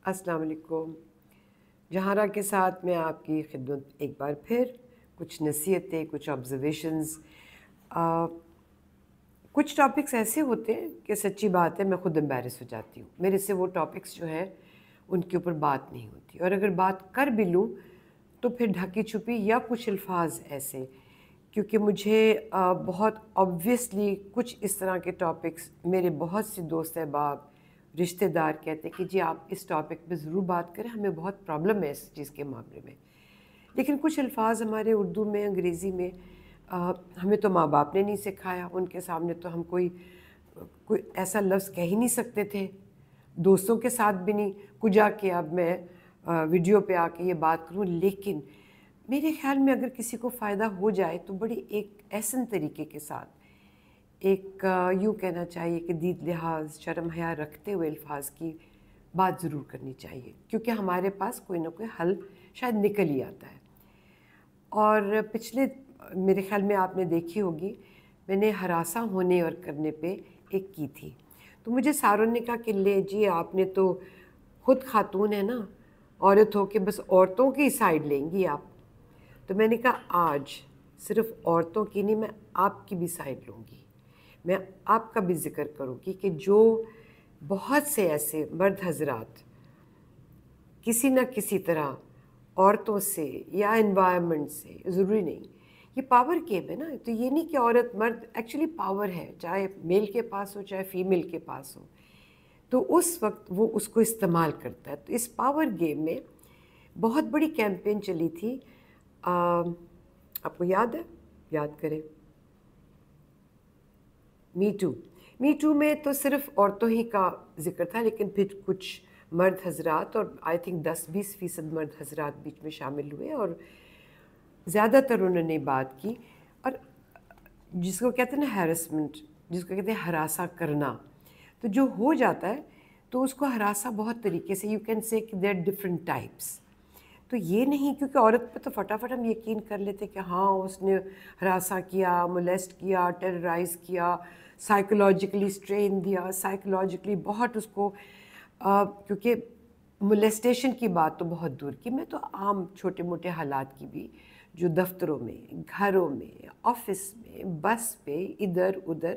السلام علیکم. جہارا کے ساتھ میں آپ کی خدمت ایک بار پھر کچھ نصیحتیں، کچھ آبزرویشنز. کچھ ٹاپکس ایسے ہوتے ہیں کہ سچی بات ہے میں خود امبیرس ہو جاتی ہوں. میرے سے وہ ٹاپکس جو ہیں ان کے اوپر بات نہیں ہوتی، اور اگر بات کر بھی لوں تو پھر ڈھکی چھپی یا کچھ الفاظ ایسے، کیونکہ مجھے بہت آبویسلی کچھ اس طرح کے ٹاپکس میرے بہت سے دوست احباب رشتہ دار کہتے ہیں کہ جی آپ اس ٹاپک پہ ضرور بات کریں، ہمیں بہت پرابلم ہے اس چیز کے معاملے میں. لیکن کچھ الفاظ ہمارے اردو میں، انگریزی میں ہمیں تو ماں باپ نے نہیں سکھایا، ان کے سامنے تو ہم کوئی ایسا لفظ کہہ ہی نہیں سکتے تھے، دوستوں کے ساتھ بھی نہیں. کجا کہ اب میں ویڈیو پہ آ کے یہ بات کروں، لیکن میرے خیال میں اگر کسی کو فائدہ ہو جائے تو بڑی ایک احسن طریقے کے ساتھ، ایک یوں کہنا چاہیے کہ دید لحاظ، شرم حیا رکھتے ہوئے الفاظ کی بات ضرور کرنی چاہیے، کیونکہ ہمارے پاس کوئی نہ کوئی حل شاید نکل ہی آتا ہے. اور پچھلے میرے خیال میں آپ نے دیکھی ہوگی، میں نے ہراساں ہونے اور کرنے پہ ایک کی تھی، تو مجھے ساروں نے کہا کہ لے جی آپ نے تو خود خاتون ہے نا، عورت ہو کے بس عورتوں کی سائڈ لیں گی آپ. تو میں نے کہا آج صرف عورتوں کی نہیں، میں آپ کی بھی سائڈ لوں گی، میں آپ کا بھی ذکر کروں گی کہ جو بہت سے ایسے مرد حضرات کسی نہ کسی طرح عورتوں سے یا انوائرمنٹ سے، ضروری نہیں، یہ پاور گیم ہے نا، تو یہ نہیں کہ عورت مرد، ایکچولی پاور ہے، چاہے میل کے پاس ہو چاہے فیمیل کے پاس ہو، تو اس وقت وہ اس کو استعمال کرتا ہے. تو اس پاور گیم میں بہت بڑی کیمپین چلی تھی، آپ کو یاد ہے؟ یاد کریں. می ٹو میں تو صرف عورتوں ہی کا ذکر تھا، لیکن پھر کچھ مرد حضرات، اور آئی تھنک 10-20% مرد حضرات بیچ میں شامل ہوئے، اور زیادہ تر انہوں نے بات کی. اور جس کو کہتے ہیں نا ہیرسمنٹ، جس کو کہتے ہیں ہراساں کرنا، تو جو ہو جاتا ہے تو اس کو ہراساں بہت طریقے سے، یو کین سے کہ دیر ڈفرینٹ ٹائپس. تو یہ نہیں کیونکہ عورت پہ تو فٹافٹ ہم یقین کر لیتے کہ ہاں اس نے ہراساں کیا، مولیسٹ کیا، ٹیررائز کیا، سائیکولوجیکلی اسٹرین دیا، سائیکولوجیکلی بہت اس کو، کیونکہ مولیسٹیشن کی بات تو بہت دور کی، میں تو عام چھوٹے موٹے حالات کی بھی، جو دفتروں میں، گھروں میں، آفس میں، بس پہ، ادھر ادھر،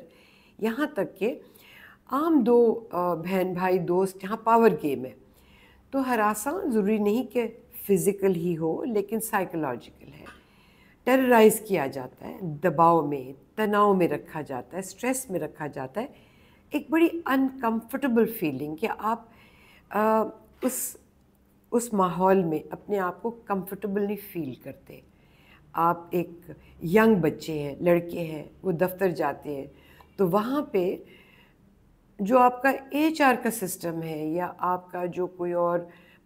یہاں تک کہ عام دو بہن بھائی دوست جہاں پاور گیم ہے، تو ہراساں ضروری نہیں کہ فزیکل ہی ہو، لیکن سائیکولوجیکل ہے. ٹیررائز کیا جاتا ہے، دباؤ میں، تناؤ میں رکھا جاتا ہے، اسٹریس میں رکھا جاتا ہے، ایک بڑی انکمفرٹیبل فیلنگ کہ آپ اس ماحول میں اپنے آپ کو کمفرٹیبل نہیں فیل کرتے. آپ ایک ینگ بچے ہیں، لڑکے ہیں، وہ دفتر جاتے ہیں، تو وہاں پہ جو آپ کا HR کا سسٹم ہے، یا آپ کا جو کوئی اور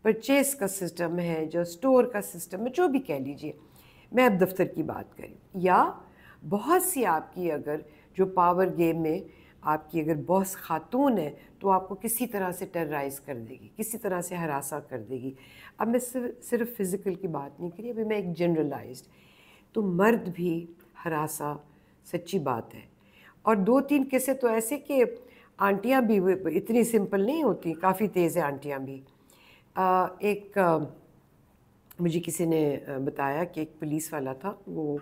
پرچیز کا سسٹم ہے، جو اسٹور کا سسٹم ہے، جو بھی کہہ لیجئے، میں اب دفتر کی بات کریں، یا بہت سی آپ کی اگر جو پاور گیم میں آپ کی اگر باس خاتون ہے تو آپ کو کسی طرح سے ٹیررائز کر دے گی، کسی طرح سے ہراساں کر دے گی. اب میں صرف فزیکل کی بات نہیں کری، ابھی میں ایک جنرلائزڈ، تو مرد بھی ہراساں سچی بات ہے. اور 2-3 قصے تو ایسے کہ آنٹیاں بھی اتنی سمپل نہیں ہوتی، کافی تیز ہے آنٹیاں بھی. ایک مجھے کسی نے بتایا کہ ایک پولیس والا تھا، وہ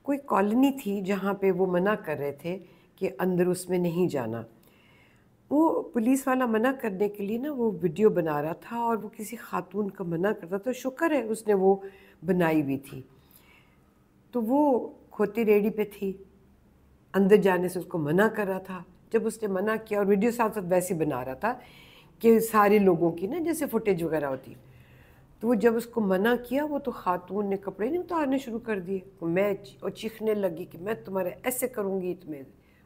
کوئی کالونی تھی جہاں پہ وہ منع کر رہے تھے کہ اندر اس میں نہیں جانا. وہ پولیس والا منع کرنے کے لیے نا وہ ویڈیو بنا رہا تھا، اور وہ کسی خاتون کا منع کرتا، تو شکر ہے اس نے وہ بنائی بھی تھی. تو وہ کھوتی ریڑھی پہ تھی، اندر جانے سے اس کو منع کر رہا تھا. جب اس نے منع کیا، اور ویڈیو ساتھ ساتھ ویسے بنا رہا تھا کہ سارے لوگوں کی نا جیسے فوٹیج وغیرہ ہوتی، تو وہ جب اس کو منع کیا، وہ تو خاتون نے کپڑے نہیں اتارنے شروع کر دیے، میں اور چیخنے لگی کہ میں تمہارے ایسے کروں گی، تمہیں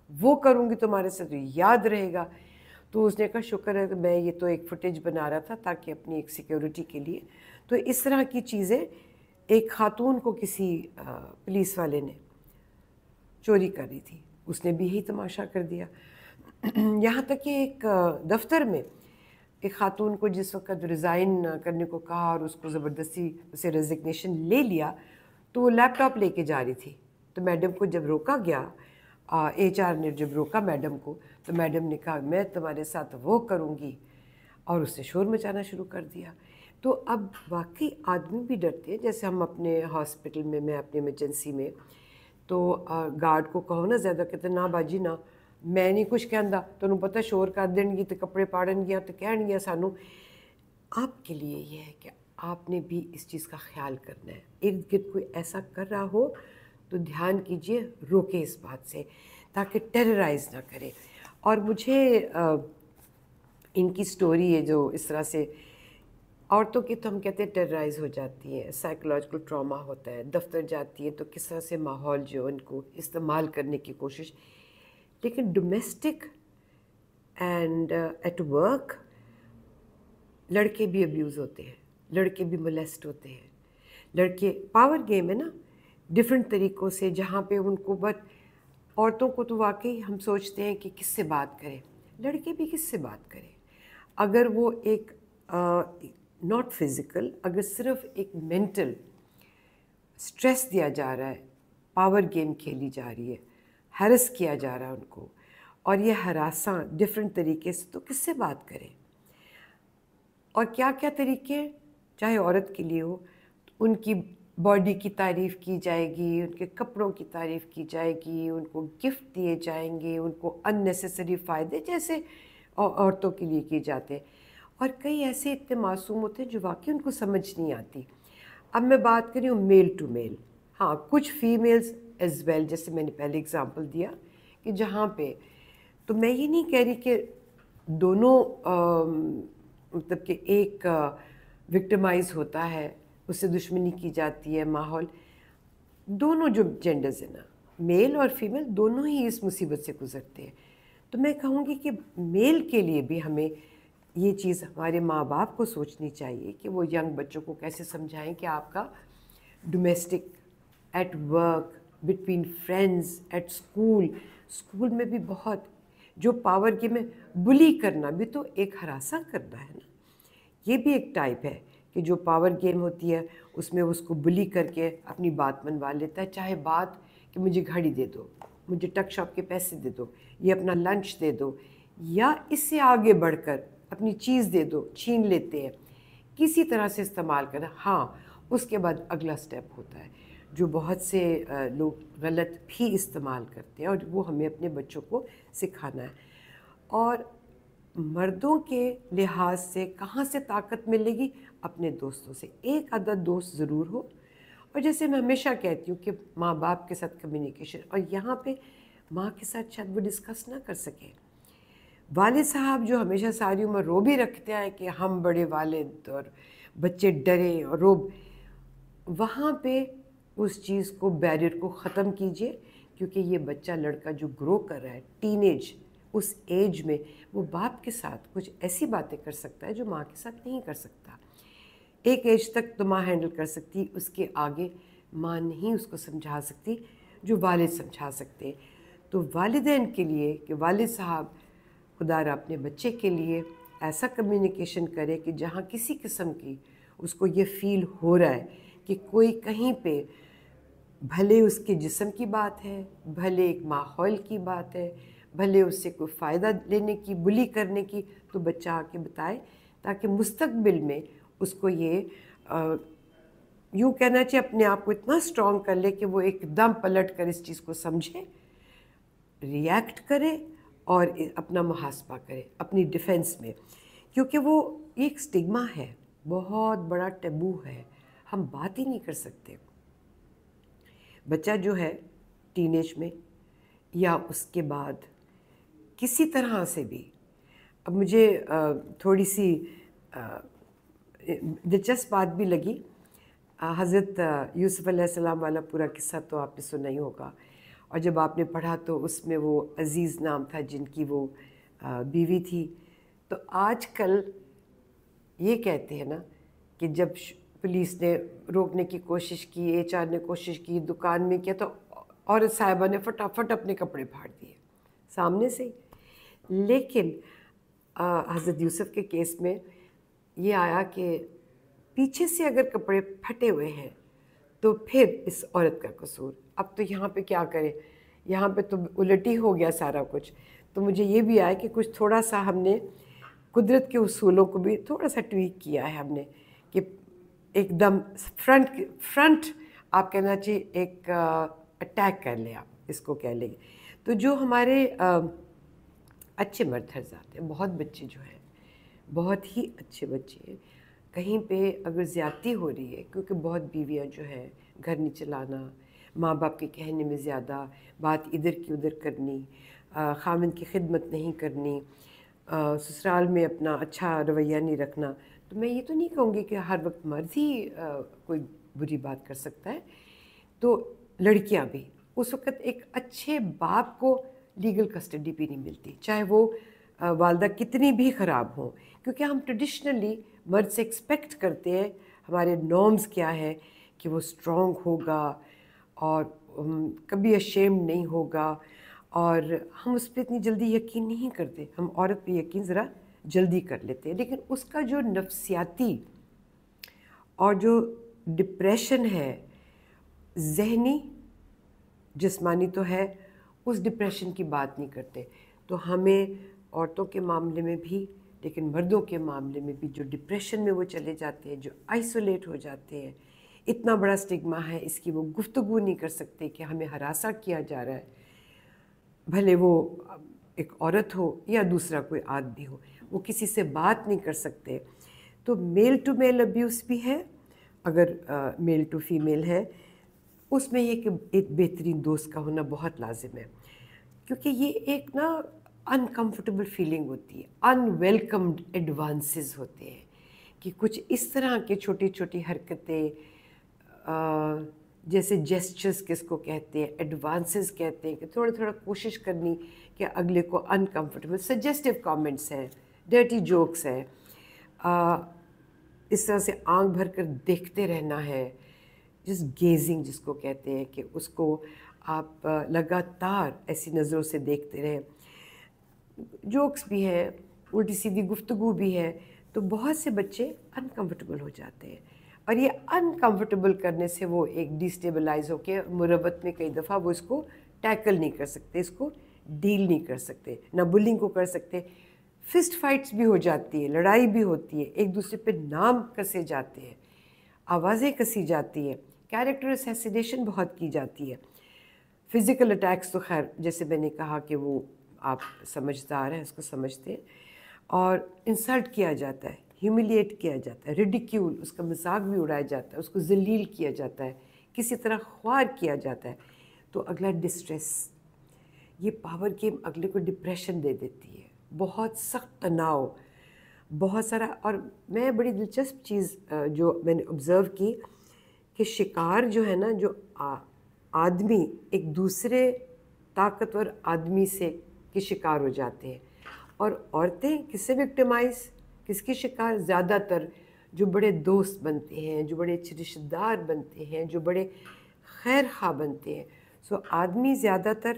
وہ کروں گی، تمہارے سے تو یاد رہے گا. تو اس نے کہا شکر ہے کہ میں یہ تو ایک فوٹیج بنا رہا تھا تاکہ اپنی ایک سیکیورٹی کے لیے. تو اس طرح کی چیزیں ایک خاتون کو کسی پولیس والے نے چوری کر رہی تھی، اس نے بھی یہی تماشا کر دیا. یہاں تک کہ ایک دفتر میں ایک خاتون کو جس وقت ریزائن کرنے کو کہا اور اس کو زبردستی اسے ریزگنیشن لے لیا، تو وہ لیپ ٹاپ لے کے جا رہی تھی. تو میڈم کو جب روکا گیا، HR نے جب روکا میڈم کو، تو میڈم نے کہا میں تمہارے ساتھ وہ کروں گی، اور اس نے شور مچانا شروع کر دیا. تو اب واقعی آدمی بھی ڈرتے ہیں. جیسے ہم اپنے ہاسپٹل میں اپنی ایمرجنسی میں تو گارڈ کو کہو نا زیادہ کہتے نا باجی نا میں نہیں کچھ کہندا تمہیں پتہ شور کر دین گی تو کپڑے پاڑن گیا تو کہن گیا سانو. آپ کے لیے یہ ہے کہ آپ نے بھی اس چیز کا خیال کرنا ہے. ارد گرد کوئی ایسا کر رہا ہو تو دھیان کیجئے, روکے اس بات سے تاکہ ٹیررائز نہ کرے. اور مجھے ان کی سٹوری ہے جو اس طرح سے عورتوں کی تو ہم کہتے ہیں ٹیررائز ہو جاتی ہیں, سائیکولوجیکل ٹراما ہوتا ہے, دفتر جاتی ہے تو کس طرح سے ماحول جو ان کو استعمال کرنے کی کوشش. لیکن ڈومیسٹک اینڈ ایٹ ورک لڑکے بھی ابیوز ہوتے ہیں, لڑکے بھی مولیسٹ ہوتے ہیں. لڑکے پاور گیم ہے نا ڈفرینٹ طریقوں سے, جہاں پہ ان کو بٹ عورتوں کو تو واقعی ہم سوچتے ہیں کہ کس سے بات کریں, لڑکے بھی کس سے بات کریں. اگر وہ ایک ناٹ فزیکل, اگر صرف ایک مینٹل اسٹریس دیا جا رہا ہے, پاور گیم کھیلی جا رہی ہے, ہیرس کیا جا رہا ہے ان کو, اور یہ ہراساں ڈفرینٹ طریقے سے, تو کس سے بات کریں. اور کیا کیا طریقے, چاہے عورت کے لیے ہو, ان کی باڈی کی تعریف کی جائے گی, ان کے کپڑوں کی تعریف کی جائے گی, ان کو گفٹ دیے جائیں گے, ان کو ان نیسیسری فائدے جیسے عورتوں کے لیے کیے جاتے ہیں. اور کئی ایسے اتنے معصوم ہوتے ہیں جو واقعی ان کو سمجھ نہیں آتی. اب میں بات کر رہی ہوں میل ٹو میل, ہاں کچھ فیمیلز ایز ویل, جیسے میں نے پہلے اگزامپل دیا کہ جہاں پہ, تو میں یہ نہیں کہہ رہی کہ دونوں مطلب کہ ایک وکٹمائز ہوتا ہے, اس سے دشمنی کی جاتی ہے ماحول. دونوں جو جینڈرز ہیں نا, میل اور فیمیل, دونوں ہی اس مصیبت سے گزرتے ہیں. تو میں کہوں گی کہ میل کے لیے بھی ہمیں یہ چیز ہمارے ماں باپ کو سوچنی چاہیے کہ وہ ینگ بچوں کو کیسے سمجھائیں کہ آپ کا domestic, at work, between friends, at school میں بھی بہت جو پاور گیم میں بلی کرنا بھی تو ایک ہراساں کرنا ہے نا. یہ بھی ایک ٹائپ ہے کہ جو پاور گیم ہوتی ہے اس میں اس کو بلی کر کے اپنی بات منوا لیتا ہے. چاہے بات کہ مجھے گھڑی دے دو, مجھے ٹک شاپ کے پیسے دے دو, یا اپنا لنچ دے دو, یا اس سے آگے بڑھ کر اپنی چیز دے دو, چھین لیتے ہیں, کسی طرح سے استعمال کرنا. ہاں اس کے بعد اگلا سٹیپ ہوتا ہے جو بہت سے لوگ غلط بھی استعمال کرتے ہیں, اور وہ ہمیں اپنے بچوں کو سکھانا ہے. اور مردوں کے لحاظ سے کہاں سے طاقت ملے گی؟ اپنے دوستوں سے. ایک عدد دوست ضرور ہو, اور جیسے میں ہمیشہ کہتی ہوں کہ ماں باپ کے ساتھ کمیونیکیشن, اور یہاں پہ ماں کے ساتھ شاید وہ ڈسکس نہ کر سکیں. والد صاحب جو ہمیشہ ساری عمر رو بھی رکھتے ہیں کہ ہم بڑے والد اور بچے ڈریں اور روب, وہاں پہ اس چیز کو, بیریئر کو ختم کیجئے. کیونکہ یہ بچہ لڑکا جو گرو کر رہا ہے ٹین ایج, اس ایج میں وہ باپ کے ساتھ کچھ ایسی باتیں کر سکتا ہے جو ماں کے ساتھ نہیں کر سکتا. ایک ایج تک تو ماں ہینڈل کر سکتی, اس کے آگے ماں نہیں اس کو سمجھا سکتی جو والد سمجھا سکتے. تو والدین کے لیے کہ والد صاحب خدا را اپنے بچے کے لیے ایسا کمیونیکیشن کرے کہ جہاں کسی قسم کی اس کو یہ فیل ہو رہا ہے کہ کوئی کہیں پہ, بھلے اس کے جسم کی بات ہے, بھلے ایک ماحول کی بات ہے, بھلے اس سے کوئی فائدہ لینے کی, بلی کرنے کی, تو بچہ آ کے بتائے تاکہ مستقبل میں اس کو یہ یوں کہنا چاہیے اپنے آپ کو اتنا اسٹرانگ کر لے کہ وہ ایک دم پلٹ کر اس چیز کو سمجھے, ریئیکٹ کرے اور اپنا محاسبہ کرے اپنی ڈیفینس میں. کیونکہ وہ ایک سٹگما ہے, بہت بڑا ٹیبو ہے, ہم بات ہی نہیں کر سکتے. بچہ جو ہے ٹین ایج میں یا اس کے بعد کسی طرح سے بھی, اب مجھے تھوڑی سی دلچسپ بات بھی لگی. حضرت یوسف علیہ السلام والا پورا قصہ تو آپ نے سنا ہی ہوگا, اور جب آپ نے پڑھا تو اس میں وہ عزیز نام تھا جن کی وہ بیوی تھی. تو آج کل یہ کہتے ہیں نا کہ جب پولیس نے روکنے کی کوشش کی, HR نے کوشش کی, دکان میں کیا, تو عورت صاحبہ نے فٹافٹ اپنے کپڑے پھاڑ دیے سامنے سے. لیکن حضرت یوسف کے کیس میں یہ آیا کہ پیچھے سے اگر کپڑے پھٹے ہوئے ہیں تو پھر اس عورت کا قصور. اب تو یہاں پہ کیا کرے, یہاں پہ تو الٹ ہی ہو گیا سارا کچھ. تو مجھے یہ بھی آیا کہ کچھ تھوڑا سا ہم نے قدرت کے اصولوں کو بھی تھوڑا سا ٹویک کیا ہے ہم نے کہ ایک دم فرنٹ آپ کہنا چاہیے ایک اٹیک کر لیں، آپ اس کو کہہ لیں گے. تو جو ہمارے اچھے مرد حضرات ہیں، بہت بچے جو ہیں، بہت ہی اچھے بچے ہیں، کہیں پہ اگر زیادتی ہو رہی ہے، کیونکہ بہت بیویاں جو ہیں گھر نہیں چلانا، ماں باپ کے کہنے میں زیادہ بات ادھر کی ادھر کرنی، خاوند کی خدمت نہیں کرنی، سسرال میں اپنا اچھا رویہ نہیں رکھنا. تو میں یہ تو نہیں کہوں گی کہ ہر وقت مرد ہی کوئی بری بات کر سکتا ہے. تو لڑکیاں بھی اس وقت ایک اچھے باپ کو لیگل کسٹڈی بھی نہیں ملتی، چاہے وہ والدہ کتنی بھی خراب ہوں، کیونکہ ہم ٹریڈیشنلی مرد سے ایکسپیکٹ کرتے ہیں، ہمارے نارمز کیا ہے کہ وہ اسٹرانگ ہوگا اور کبھی اشیمڈ نہیں ہوگا، اور ہم اس پہ اتنی جلدی یقین نہیں کرتے. ہم عورت پہ یقین ذرا جلدی کر لیتے ہیں، لیکن اس کا جو نفسیاتی اور جو ڈپریشن ہے، ذہنی جسمانی تو ہے، اس ڈپریشن کی بات نہیں کرتے. تو ہمیں عورتوں کے معاملے میں بھی، لیکن مردوں کے معاملے میں بھی جو ڈپریشن میں وہ چلے جاتے ہیں، جو آئسولیٹ ہو جاتے ہیں، اتنا بڑا سٹگما ہے اس کی، وہ گفتگو نہیں کر سکتے کہ ہمیں ہراساں کیا جا رہا ہے، بھلے وہ ایک عورت ہو یا دوسرا کوئی آدمی ہو، وہ کسی سے بات نہیں کر سکتے. تو میل ٹو میل ابیوس بھی ہے، اگر میل ٹو فیمیل ہے، اس میں یہ کہ ایک بہترین دوست کا ہونا بہت لازم ہے، کیونکہ یہ ایک نا انکمفرٹیبل فیلنگ ہوتی ہے، ان ویلکمڈ ایڈوانسز ہوتے ہیں کہ کچھ اس طرح کے چھوٹی چھوٹی حرکتیں، جیسے جیسچرز کس کو کہتے ہیں، ایڈوانسز کہتے ہیں، کہ تھوڑا تھوڑا کوشش کرنی کہ اگلے کو انکمفرٹیبل، سجیسٹیو کامنٹس ہیں، ڈرٹی جوکس ہیں، اس طرح سے آنکھ بھر کر دیکھتے رہنا ہے، جس گیزنگ جس کو کہتے ہیں، کہ اس کو آپ لگاتار ایسی نظروں سے دیکھتے رہیں. جوکس بھی ہیں، الٹی سیدھی گفتگو بھی ہے، تو بہت سے بچے انکمفرٹیبل ہو جاتے ہیں، اور یہ انکمفرٹیبل کرنے سے وہ ایک ڈیسٹیبلائز ہو کے مروت میں کئی دفعہ وہ اس کو ٹیکل نہیں کر سکتے، اس کو ڈیل نہیں کر سکتے، نہ بلنگ کو کر سکتے. فسٹ فائٹس بھی ہو جاتی ہے، لڑائی بھی ہوتی ہے، ایک دوسرے پہ نام کسے جاتے ہیں، آوازیں کسی جاتی ہیں، کیریکٹر اسیسینیشن بہت کی جاتی ہے. فزیکل اٹیکس تو خیر جیسے میں نے کہا کہ وہ آپ سمجھدار ہیں، اس کو سمجھتے ہیں، اور انسلٹ کیا جاتا ہے، ہیوملیٹ کیا جاتا ہے، ریڈیکیول، اس کا مذاق بھی اڑایا جاتا ہے، اس کو ذلیل کیا جاتا ہے، کسی طرح خوار کیا جاتا ہے. تو اگلا ڈسٹریس، یہ پاور گیم اگلے کو ڈپریشن دے دیتی ہے، بہت سخت تناؤ، بہت سارا. اور میں بڑی دلچسپ چیز جو میں نے آبزرو کی کہ شکار جو ہے نا، جو آدمی ایک دوسرے طاقتور آدمی سے کے شکار ہو جاتے ہیں، اور عورتیں کس سے وکٹمائز، کس کی شکار؟ زیادہ تر جو بڑے دوست بنتے ہیں، جو بڑے اچھے رشتہ دار بنتے ہیں، جو بڑے خیر خواہ بنتے ہیں. سو آدمی زیادہ تر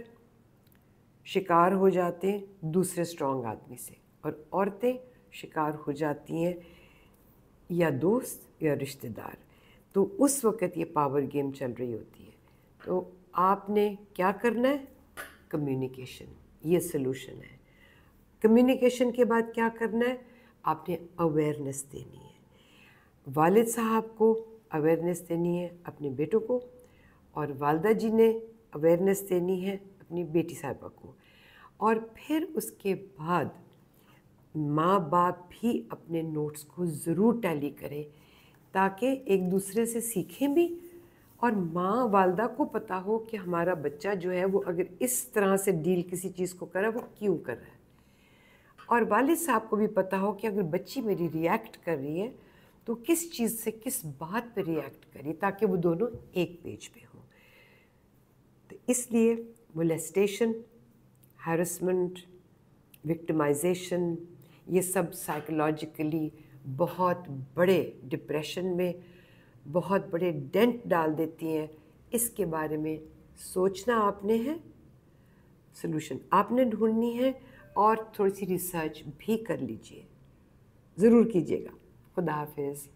شکار ہو جاتے ہیں دوسرے اسٹرانگ آدمی سے، اور عورتیں شکار ہو جاتی ہیں یا دوست یا رشتہ دار. تو اس وقت یہ پاور گیم چل رہی ہوتی ہے. تو آپ نے کیا کرنا ہے؟ کمیونیکیشن، یہ سلوشن ہے. کمیونیکیشن کے بعد کیا کرنا ہے؟ آپ نے اویئرنیس دینی ہے. والد صاحب کو اویئرنیس دینی ہے اپنے بیٹوں کو، اور والدہ جی نے اویئرنیس دینی ہے اپنی بیٹی صاحبہ کو، اور پھر اس کے بعد ماں باپ بھی اپنے نوٹس کو ضرور ٹیلی کریں، تاکہ ایک دوسرے سے سیکھیں بھی، اور ماں والدہ کو پتہ ہو کہ ہمارا بچہ جو ہے وہ اگر اس طرح سے ڈیل کسی چیز کو کر رہا ہے وہ کیوں کر رہا ہے، اور والد صاحب کو بھی پتہ ہو کہ اگر بچی میری ریئیکٹ کر رہی ہے تو کس چیز سے کس بات پہ ریئیکٹ کری، تاکہ وہ دونوں ایک پیج پہ ہوں. تو اس لیے مولیسٹیشن، ہیرسمنٹ، وکٹمائزیشن، یہ سب سائیکولوجیکلی بہت بڑے ڈپریشن میں بہت بڑے ڈینٹ ڈال دیتی ہیں. اس کے بارے میں سوچنا آپ نے ہے، سلوشن آپ نے ڈھونڈنی ہے، اور تھوڑی سی ریسرچ بھی کر لیجئے، ضرور کیجیے گا. خدا حافظ.